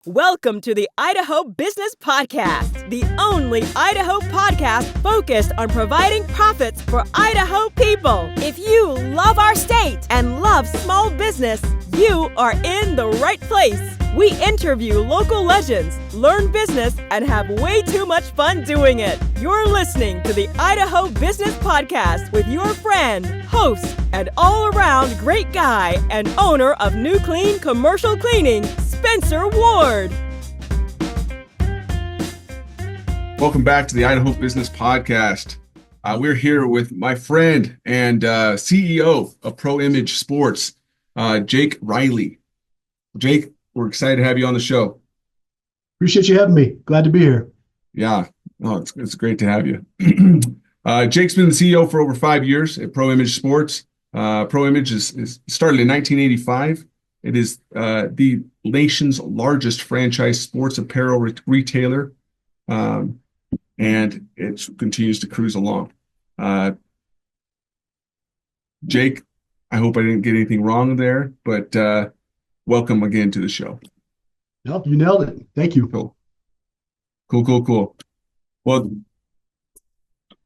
Welcome to the Idaho Business Podcast, the only Idaho podcast focused on providing profits for Idaho people. If you love our state and love small business, you are in the right place. We interview local legends, learn business, and have way too much fun doing it. You're listening to the Idaho Business Podcast with your friend, host, and all-around great guy and owner of New Clean Commercial Cleaning, Spencer Ward. Welcome back to the Idaho Business Podcast. We're here with my friend and CEO of Pro Image Sports, Jake Riley. Jake, we're excited to have you on the show. Appreciate you having me. Glad to be here. Yeah, it's great to have you. Jake's been the CEO for over 5 years at Pro Image Sports. Pro Image is started in 1985. It is the nation's largest franchise sports apparel retailer, and it continues to cruise along. Jake, I hope I didn't get anything wrong there, but welcome again to the show. Nope, you nailed it. Thank you. Cool. Well,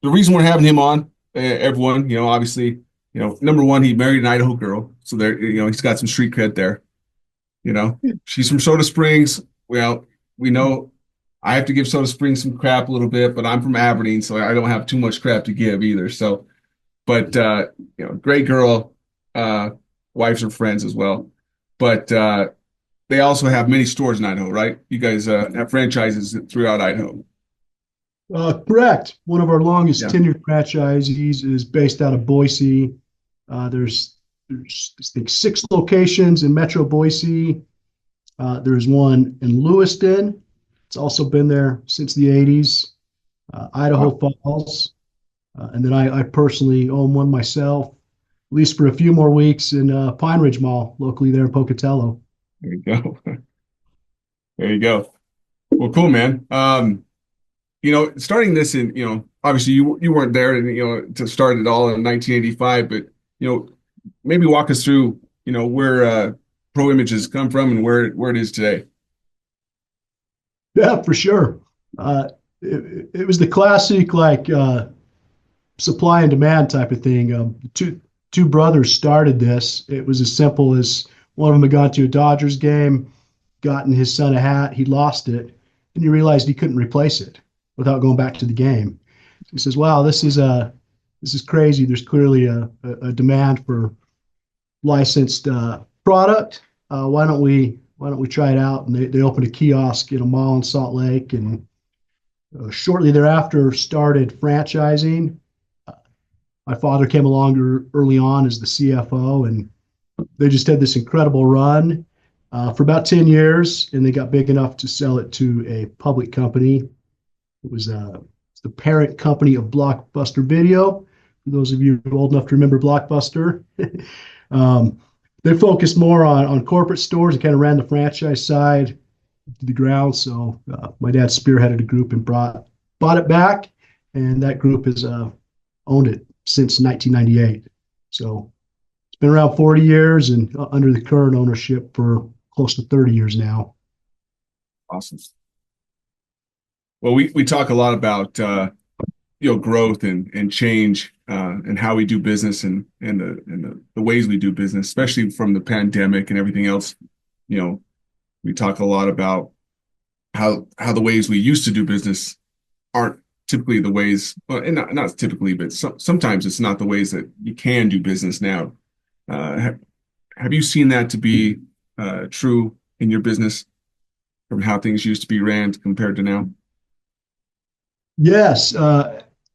the reason we're having him on, everyone, obviously, number one, he married an Idaho girl, so there, he's got some street cred there. She's from Soda Springs. Well, we know I have to give Soda Springs some crap a little bit, but I'm from Aberdeen, so I don't have too much crap to give either. So, but great girl, wives are friends as well. But they also have many stores in Idaho, right? You guys have franchises throughout Idaho. Correct. One of our longest tenured franchisees is based out of Boise. There's I think 6 locations in Metro Boise. There's one in Lewiston. It's also been there since the 80s. Idaho Falls. And then I personally own one myself, at least for a few more weeks in Pine Ridge Mall, locally there in Pocatello. There you go. Well, cool, man. Starting this in, obviously you weren't there to start it all in 1985, but, maybe walk us through, where Pro Image has come from and where it is today. Yeah, for sure. It was the classic, supply and demand type of thing. Two brothers started this. It was as simple as one of them had gone to a Dodgers game, gotten his son a hat, he lost it, and he realized he couldn't replace it without going back to the game. So he says, wow, this is crazy. There's clearly a demand for licensed product. Why don't we try it out? And they opened a kiosk in a mall in Salt Lake, and shortly thereafter started franchising. My father came along early on as the CFO, and they just had this incredible run for about 10 years, and they got big enough to sell it to a public company. It was the parent company of Blockbuster Video. For those of you old enough to remember Blockbuster, they focused more on corporate stores and kind of ran the franchise side to the ground. So my dad spearheaded a group and bought it back, and that group has owned it since 1998. So it's been around 40 years and under the current ownership for close to 30 years now. Awesome. Well, we talk a lot about growth and change and how we do business and the ways we do business, especially from the pandemic and everything else. We talk a lot about how the ways we used to do business aren't typically the ways, well, and not typically, but sometimes it's not the ways that you can do business now. Have you seen that to be true in your business from how things used to be ran compared to now? Yes.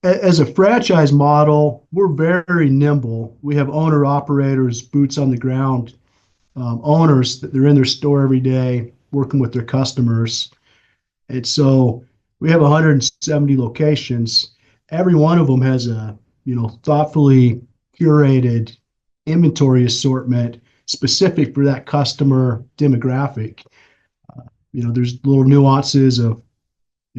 As a franchise model, we're very nimble. We have owner-operators, boots on the ground, owners that they're in their store every day working with their customers. And so we have 170 locations. Every one of them has a thoughtfully curated inventory assortment specific for that customer demographic. There's little nuances of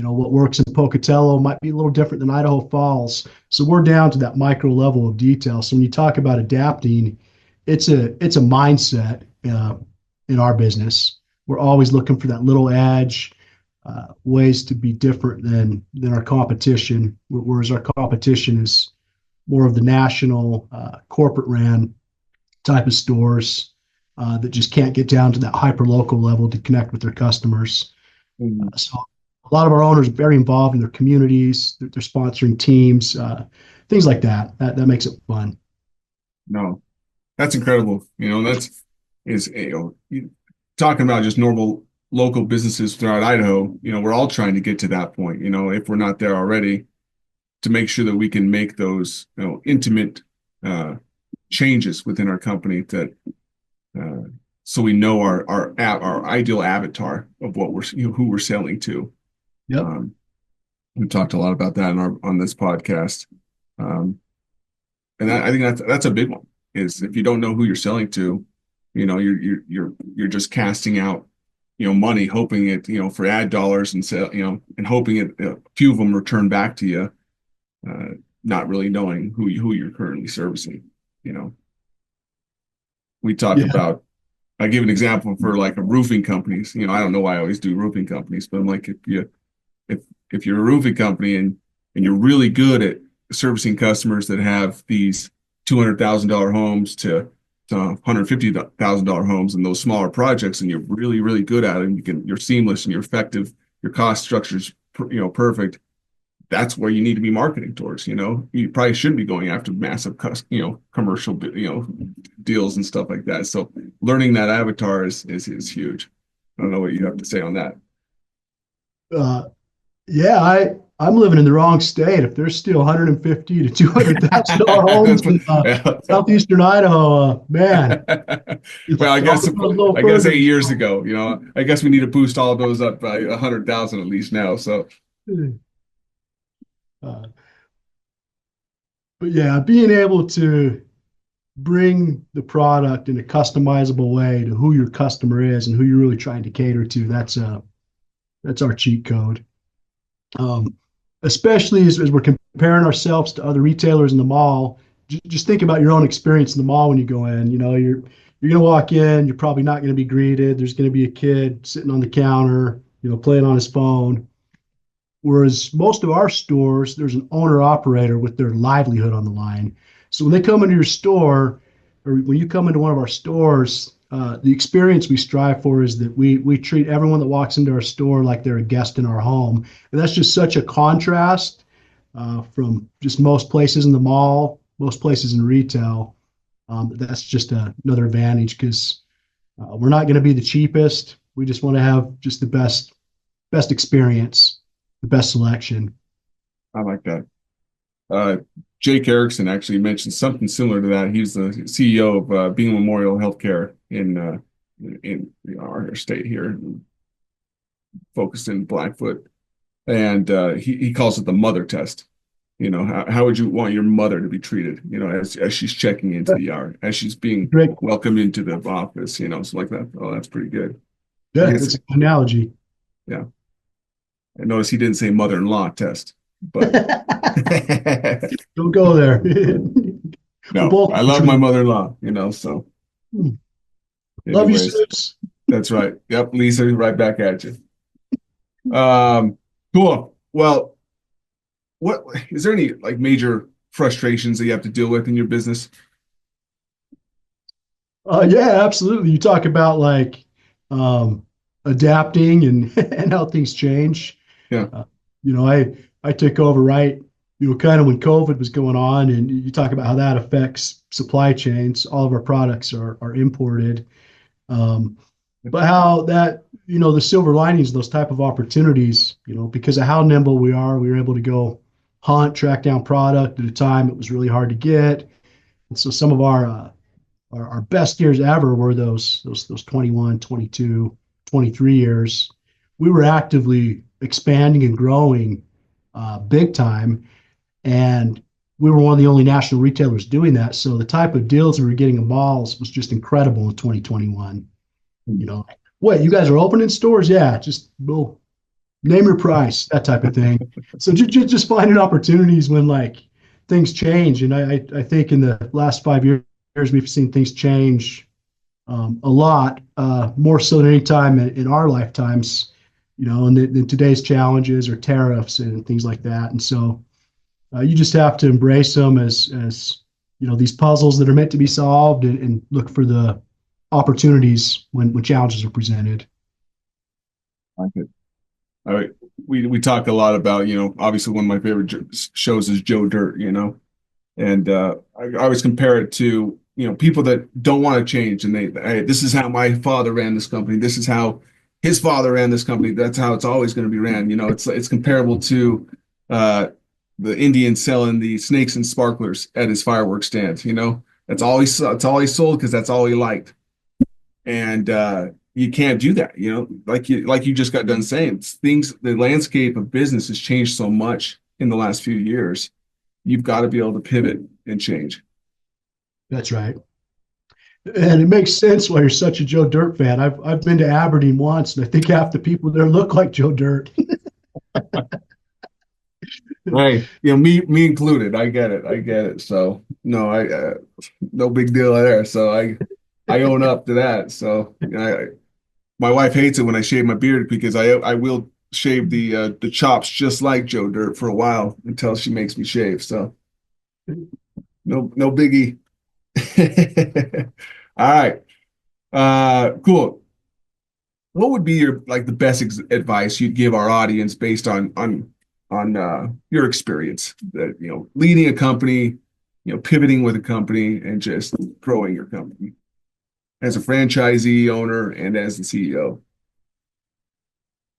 what works in Pocatello might be a little different than Idaho Falls. So we're down to that micro level of detail. So when you talk about adapting, it's a mindset in our business. we're always looking for that little edge, ways to be different than our competition, whereas our competition is more of the national corporate ran type of stores that just can't get down to that hyper local level to connect with their customers. So a lot of our owners are very involved in their communities. They're sponsoring teams, things like that. That makes it fun. No, that's incredible. Talking about just normal local businesses throughout Idaho. We're all trying to get to that point. If we're not there already, to make sure that we can make those intimate changes within our company that so we know our ideal avatar of what who we're selling to. Yep. We talked a lot about that on this podcast, and I think that's a big one. Is if you don't know who you're selling to, you're just casting out money, hoping it for ad dollars and sell and hoping a few of them return back to you, not really knowing who you're currently servicing. We talk about. I give an example for like a roofing companies. I don't know why I always do roofing companies, but I'm like, if you're a roofing company and you're really good at servicing customers that have these $200,000 homes to $150,000 homes and those smaller projects, and you're really, really good at it, and you're seamless and you're effective, your cost structure's perfect. That's where you need to be marketing towards. You probably shouldn't be going after massive, commercial, deals and stuff like that. So learning that avatar is huge. I don't know what you have to say on that. Yeah, I'm living in the wrong state. If there's still $150,000 to $200,000 homes in southeastern Idaho, man. Well, I guess 8 years ago, I guess we need to boost all of those up by 100,000 at least now. So. But yeah, being able to bring the product in a customizable way to who your customer is and who you're really trying to cater to, that's our cheat code. Especially as we're comparing ourselves to other retailers in the mall. Just think about your own experience in the mall when you go in. You're going to walk in, you're probably not going to be greeted. There's going to be a kid sitting on the counter, playing on his phone. Whereas most of our stores, there's an owner operator with their livelihood on the line. So when they come into your store, or when you come into one of our stores, the experience we strive for is that we treat everyone that walks into our store like they're a guest in our home. And that's just such a contrast from just most places in the mall, most places in retail. That's just another advantage because we're not going to be the cheapest. We just want to have just the best experience. The best selection. I like that. Jake Erickson actually mentioned something similar to that. He's the CEO of Being Memorial Healthcare in our state here, focused in Blackfoot, and he calls it the mother test. How would you want your mother to be treated? As she's checking into the yard, as she's being welcomed into the office. So like that. Oh, that's pretty good. Yeah, that's an analogy. Yeah. I noticed he didn't say mother-in-law test, but don't go there. No, I love my mother-in-law, so. Love you, sis. That's right. Yep, Lisa, right back at you. Cool. Well, what is there any like major frustrations that you have to deal with in your business? Yeah, absolutely. You talk about like adapting and how things change. Yeah. I took over kind of when COVID was going on, and you talk about how that affects supply chains. All of our products are imported. But how that, the silver linings, those type of opportunities, because of how nimble we were able to go hunt, track down product at a time it was really hard to get. And so some of our best years ever were those 21, 22, 23 years. We were actively expanding and growing big time. And we were one of the only national retailers doing that. So the type of deals we were getting in malls was just incredible in 2021. What, you guys are opening stores? Yeah, just name your price, that type of thing. So just finding opportunities when like things change. And I think in the last 5 years, we've seen things change a lot, more so than any time in our lifetimes, and than today's challenges or tariffs and things like that. And so you just have to embrace them as these puzzles that are meant to be solved, and look for the opportunities when challenges are presented. Like it. All right. We talk a lot about, obviously one of my favorite shows is Joe Dirt, and I always compare it to, people that don't want to change, and hey, this is how my father ran this company. This is how his father ran this company. That's how it's always going to be ran. It's comparable to the Indian selling the snakes and sparklers at his fireworks stand. That's all he sold because that's all he liked. And you can't do that. Like you just got done saying, the landscape of business has changed so much in the last few years. You've got to be able to pivot and change. That's right. And it makes sense why you're such a Joe Dirt fan. I've been to Aberdeen once, and I think half the people there look like Joe Dirt. Hey, me included. I get it. So no, no big deal there. So I own up to that. So my wife hates it when I shave my beard because I will shave the chops just like Joe Dirt for a while until she makes me shave. So no biggie. All right. Cool. What would be the best advice you'd give our audience based on your experience that, leading a company, pivoting with a company and just growing your company as a franchisee owner and as the CEO?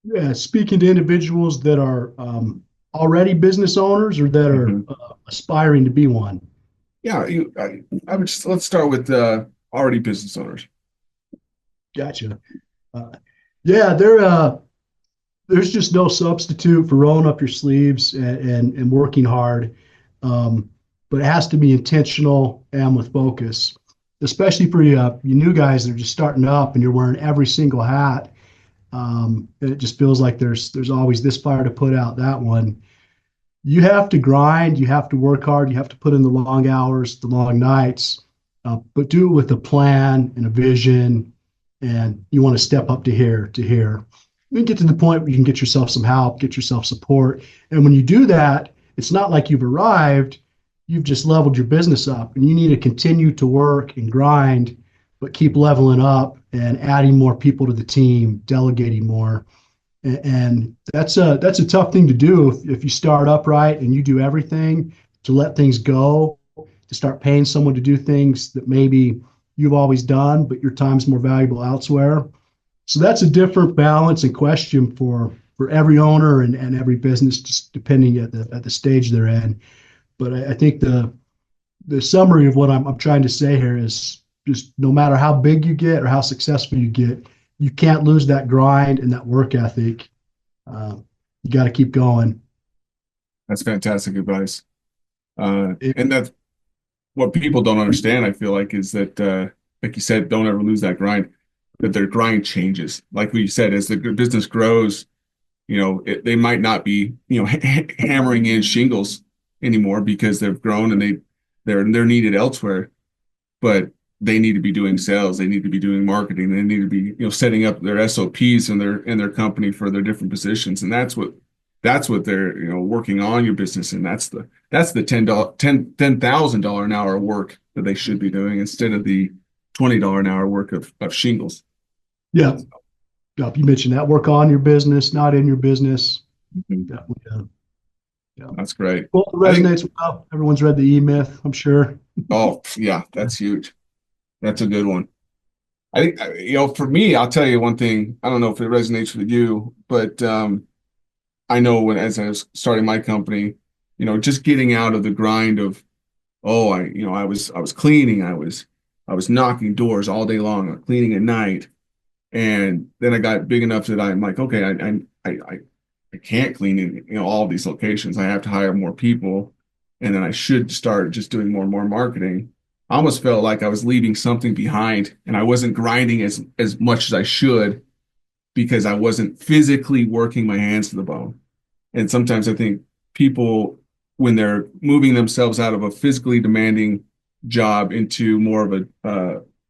Yeah, speaking to individuals that are already business owners or that are aspiring to be one. Yeah, I would let's start with already business owners. Gotcha. Yeah, there's just no substitute for rolling up your sleeves and working hard. But it has to be intentional and with focus, especially for you new guys that are just starting up and you're wearing every single hat. It just feels like there's always this fire to put out, that one. You have to grind, you have to work hard, you have to put in the long hours, the long nights, but do it with a plan and a vision, and you want to step up to here. You get to the point where you can get yourself some help, get yourself support. And when you do that, it's not like you've arrived, you've just leveled your business up, and you need to continue to work and grind, but keep leveling up and adding more people to the team, delegating more. And that's a tough thing to do if you start up right and you do everything, to let things go, to start paying someone to do things that maybe you've always done, but your time's more valuable elsewhere. So that's a different balance and question for every owner and every business, just depending at the stage they're in. But I think the summary of what I'm trying to say here is just no matter how big you get or how successful you get, you can't lose that grind and that work ethic. You got to keep going. That's fantastic advice. And that's what people don't understand, I feel like, is that, like you said, don't ever lose that grind, that their grind changes. Like we said, as the business grows, they might not be, hammering in shingles anymore because they've grown and they're needed elsewhere, but they need to be doing sales. They need to be doing marketing. They need to be, setting up their SOPs in their company for their different positions. And that's what they're, working on your business. And that's the $10,000 an hour work that they should be doing instead of the $20 an hour work of shingles. Yeah. You mentioned that, work on your business, not in your business. That's great. Well, it resonates well. Everyone's read the E-Myth, I'm sure. Oh yeah, that's huge. That's a good one. I think, for me, I'll tell you one thing. I don't know if it resonates with you, but I know as I was starting my company, just getting out of the grind of, I was cleaning, I was knocking doors all day long, cleaning at night, and then I got big enough that I'm like, okay, I can't clean in all of these locations. I have to hire more people, and then I should start just doing more and more marketing. I almost felt like I was leaving something behind, and I wasn't grinding as much as I should because I wasn't physically working my hands to the bone. And sometimes I think people, when they're moving themselves out of a physically demanding job into more of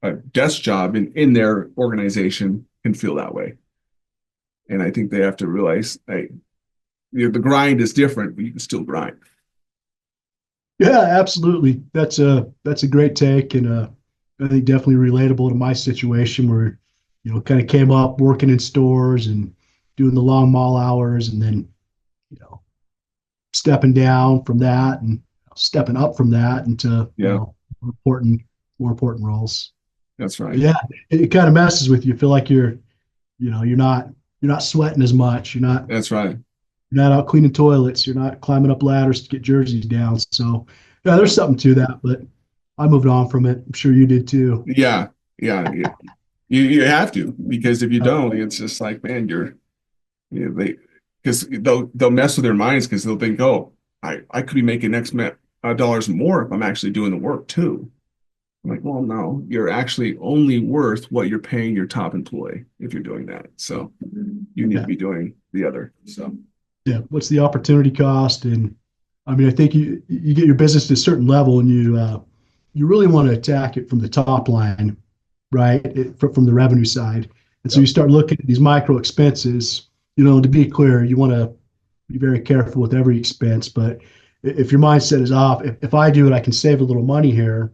a desk job in their organization can feel that way. And I think they have to realize, hey, the grind is different, but you can still grind. Yeah, absolutely. That's a great take, and I think definitely relatable to my situation where, kind of came up working in stores and doing the long mall hours, and then, you know, stepping down from that and stepping up from that into, Yeah, more important, more important roles. that's But right. yeah, it kind of messes with you. You feel like you're not sweating as much. That's right. You're not out cleaning toilets. You're not climbing up ladders to get jerseys down. So yeah, there's something to that, but I moved on from it. I'm sure you did too. Yeah, yeah. You have to, because if you don't, it's just like, man, they because they'll mess with their minds, because they'll think, oh, I could be making dollars more if I'm actually doing the work too. I'm like, well, no, you're actually only worth what you're paying your top employee if you're doing that. So you need to Yeah. be doing the other. So Yeah. What's the opportunity cost? And I mean, I think you get your business to a certain level, and you really want to attack it from the top line, right? From the revenue side. And so yep, you start looking at these micro expenses. To be clear, you want to be very careful with every expense. But if your mindset is off, if I do it, I can save a little money here.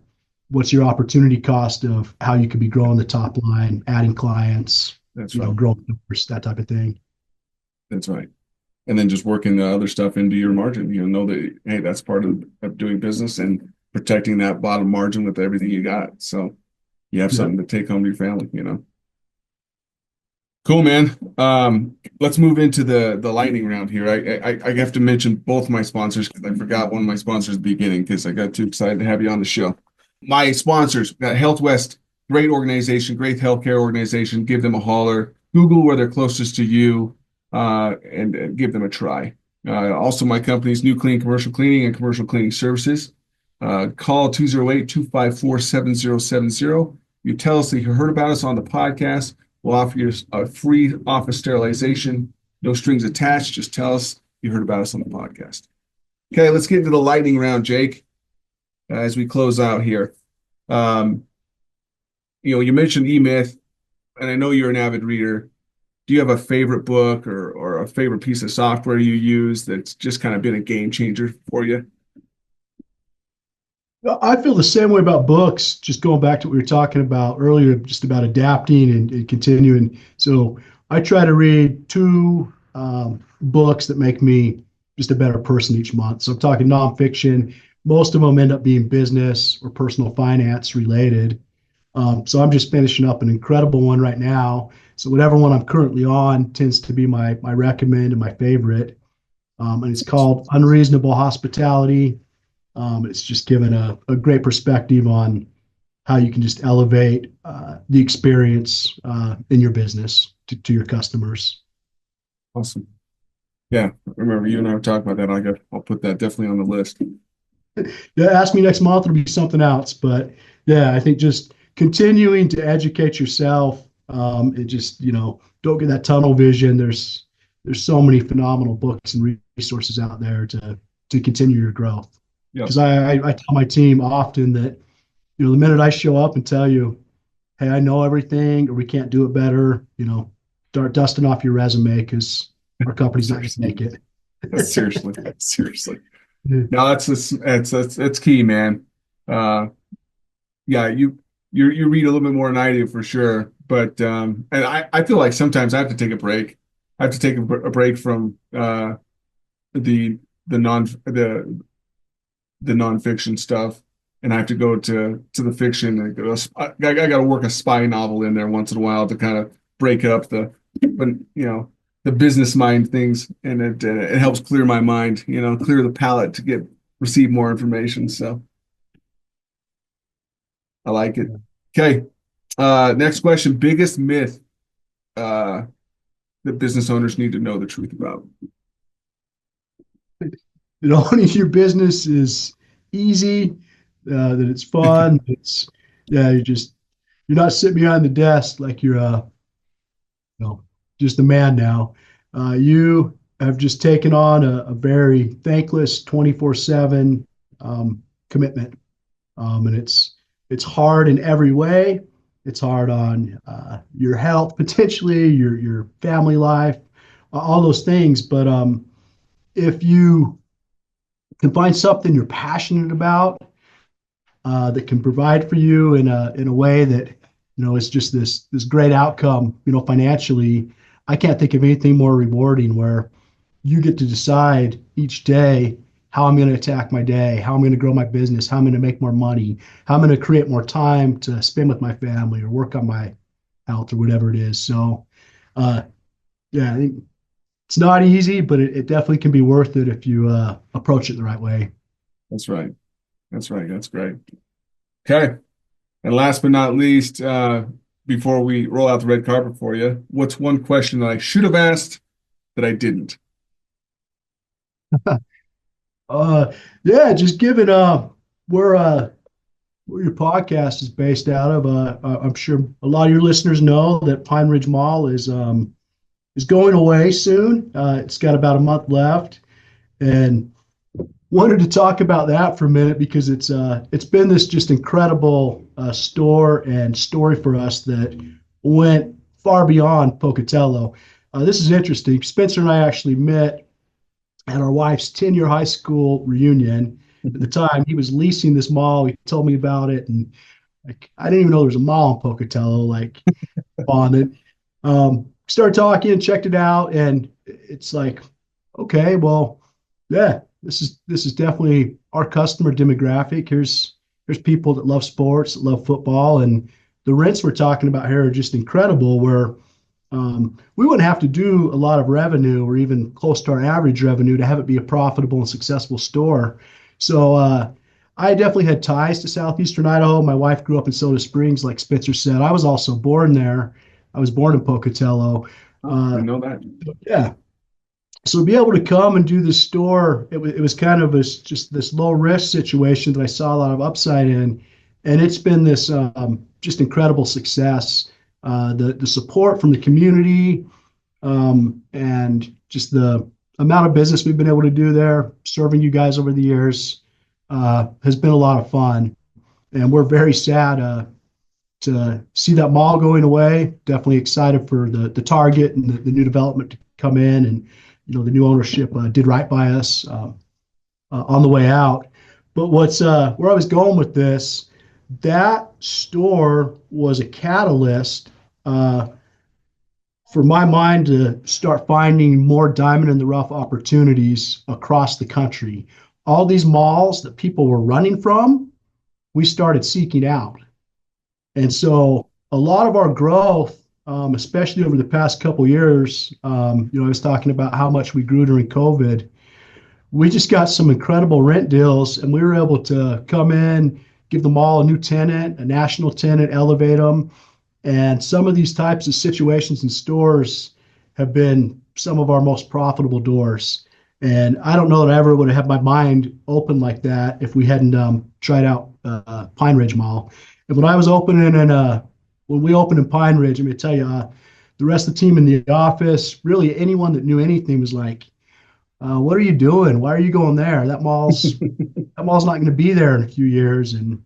What's your opportunity cost of how you could be growing the top line, adding clients, that's right. growing numbers, that type of thing. That's right. And then just working the other stuff into your margin, know that, hey, that's part of doing business, and protecting that bottom margin with everything you got. So you have Yeah. something to take home to your family. Cool, man. Let's move into the lightning round here. I have to mention both my sponsors, because I forgot one of my sponsors at the beginning, because I got too excited to have you on the show. My sponsors, got Health West, great organization, great healthcare organization. Give them a holler. Google where they're closest to you, and give them a try. Also, my company's New Clean Commercial Cleaning and Commercial Cleaning Services. Call 208-254-7070. You tell us that you heard about us on the podcast. We'll offer you a free office sterilization, no strings attached. Just tell us you heard about us on the podcast. Okay, let's get into the lightning round, Jake, as we close out here. You mentioned E-Myth, and I know you're an avid reader. Do you have a favorite book or a favorite piece of software you use that's just kind of been a game changer for you? I feel the same way about books, just going back to what we were talking about earlier, just about adapting and continuing. So I try to read two books that make me just a better person each month. So I'm talking nonfiction. Most of them end up being business or personal finance related. So I'm just finishing up an incredible one right now. So whatever one I'm currently on tends to be my recommend and my favorite. And it's called Unreasonable Hospitality. It's just given a great perspective on how you can just elevate the experience in your business to your customers. Awesome. Yeah, remember you and I were talking about that. I'll put that definitely on the list. Yeah, ask me next month, it'll be something else. But yeah, I think just continuing to educate yourself, and just, don't get that tunnel vision. There's so many phenomenal books and resources out there to continue your growth. Yep. Because I tell my team often that, the minute I show up and tell you, hey, I know everything, or we can't do it better, start dusting off your resume, because our company's not going to make it. Seriously. No, that's key, man. Yeah, you read a little bit more than I do for sure, but and I feel like sometimes I have to take a break. I have to take a break from the nonfiction stuff, and I have to go to the fiction. I got to work a spy novel in there once in a while to kind of break up the business mind things, and it helps clear my mind, clear the palate to receive more information. So I like it. Okay. Next question. Biggest myth that business owners need to know the truth about. Owning your business is easy, that it's fun. You're not sitting behind the desk like you're just a man now. You have just taken on a very thankless 24/7 commitment. And it's hard in every way, It's hard on your health, potentially your family life, all those things. But if you can find something you're passionate about that can provide for you in a way that is just this great outcome, financially, I can't think of anything more rewarding where you get to decide each day how I'm going to attack my day, how I'm going to grow my business, how I'm going to make more money, how I'm going to create more time to spend with my family or work on my health or whatever it is. So, uh, yeah, I think it's not easy, but it definitely can be worth it if you approach it the right way. That's right. That's right. That's great. Okay. And last but not least, before we roll out the red carpet for you, what's one question that I should have asked that I didn't? Yeah, just given where your podcast is based out of, I'm sure a lot of your listeners know that Pine Ridge Mall is going away soon. It's got about a month left, and wanted to talk about that for a minute because it's been this just incredible store and story for us that went far beyond Pocatello. This is interesting. Spencer and I actually met at our wife's 10-year high school reunion. At the time, he was leasing this mall. He told me about it, and like I didn't even know there was a mall in Pocatello. Like on it, started talking, checked it out, and it's like, okay, well, yeah, this is definitely our customer demographic. Here's people that love sports, that love football, and the rents we're talking about here are just incredible. Where we wouldn't have to do a lot of revenue or even close to our average revenue to have it be a profitable and successful store. So I definitely had ties to southeastern Idaho. My wife grew up in Soda Springs, like Spencer said. I was also born there. I was born in Pocatello. I know that. Yeah. So to be able to come and do this store, it was kind of just this low risk situation that I saw a lot of upside in, and it's been this just incredible success. The support from the community and just the amount of business we've been able to do there, serving you guys over the years, has been a lot of fun, and we're very sad to see that mall going away. Definitely excited for the Target and the new development to come in, and the new ownership did right by us on the way out. But where I was going with this, that store was a catalyst for my mind to start finding more diamond in the rough opportunities across the country. All these malls that people were running from, we started seeking out. And so a lot of our growth, especially over the past couple of years, I was talking about how much we grew during COVID. We just got some incredible rent deals, and we were able to come in, give them all a new tenant, a national tenant, elevate them. And some of these types of situations in stores have been some of our most profitable doors. And I don't know that I ever would have had my mind open like that if we hadn't tried out Pine Ridge Mall. And when we opened in Pine Ridge, I'm going to tell you, the rest of the team in the office, really anyone that knew anything was like, what are you doing? Why are you going there? That mall's not going to be there in a few years. And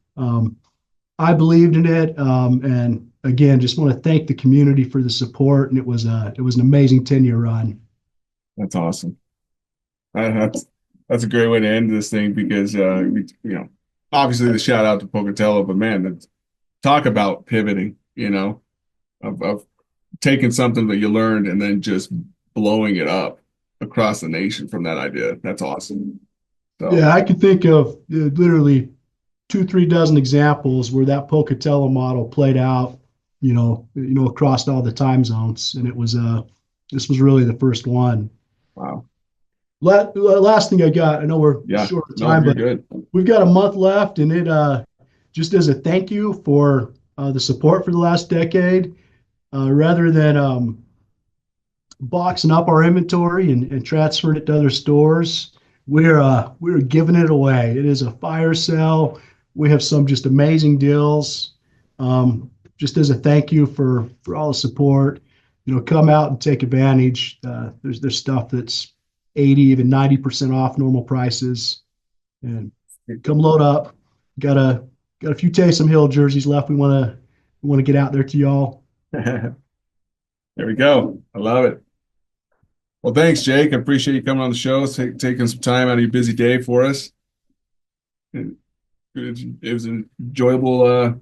I believed in it. And again, just want to thank the community for the support. And it was an amazing 10-year run. That's awesome. That's a great way to end this thing because obviously the shout out to Pocatello, but man, talk about pivoting, of taking something that you learned and then just blowing it up across the nation from that idea. That's awesome. So, yeah, I can think of literally 2-3 dozen examples where that Pocatello model played out, across all the time zones, and this was really the first one. Wow. Last thing I got, I know we're short of time, but good. We've got a month left, and it just as a thank you for the support for the last decade, rather than boxing up our inventory and transferring it to other stores, we're giving it away. It is a fire sale. We have some just amazing deals. Just as a thank you for all the support, come out and take advantage. There's stuff that's 80, even 90% off normal prices, and come load up. Got a few Taysom Hill jerseys left we want to I want to get out there to y'all. There we go. I love it. Well, thanks, Jake. I appreciate you coming on the show, taking some time out of your busy day for us. It was an enjoyable,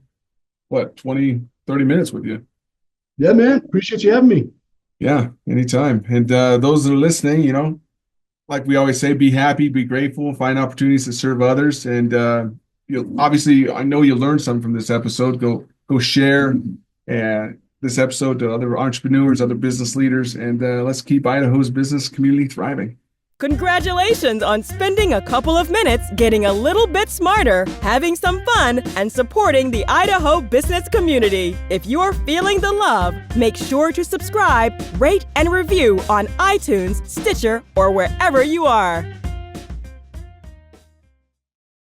20, 30 minutes with you. Yeah, man. Appreciate you having me. Yeah, anytime. And those that are listening, like we always say, be happy, be grateful, find opportunities to serve others. And obviously, I know you'll learn something from this episode. Go share this episode to other entrepreneurs, other business leaders, and let's keep Idaho's business community thriving. Congratulations on spending a couple of minutes getting a little bit smarter, having some fun, and supporting the Idaho business community. If you're feeling the love, make sure to subscribe, rate, and review on iTunes, Stitcher, or wherever you are.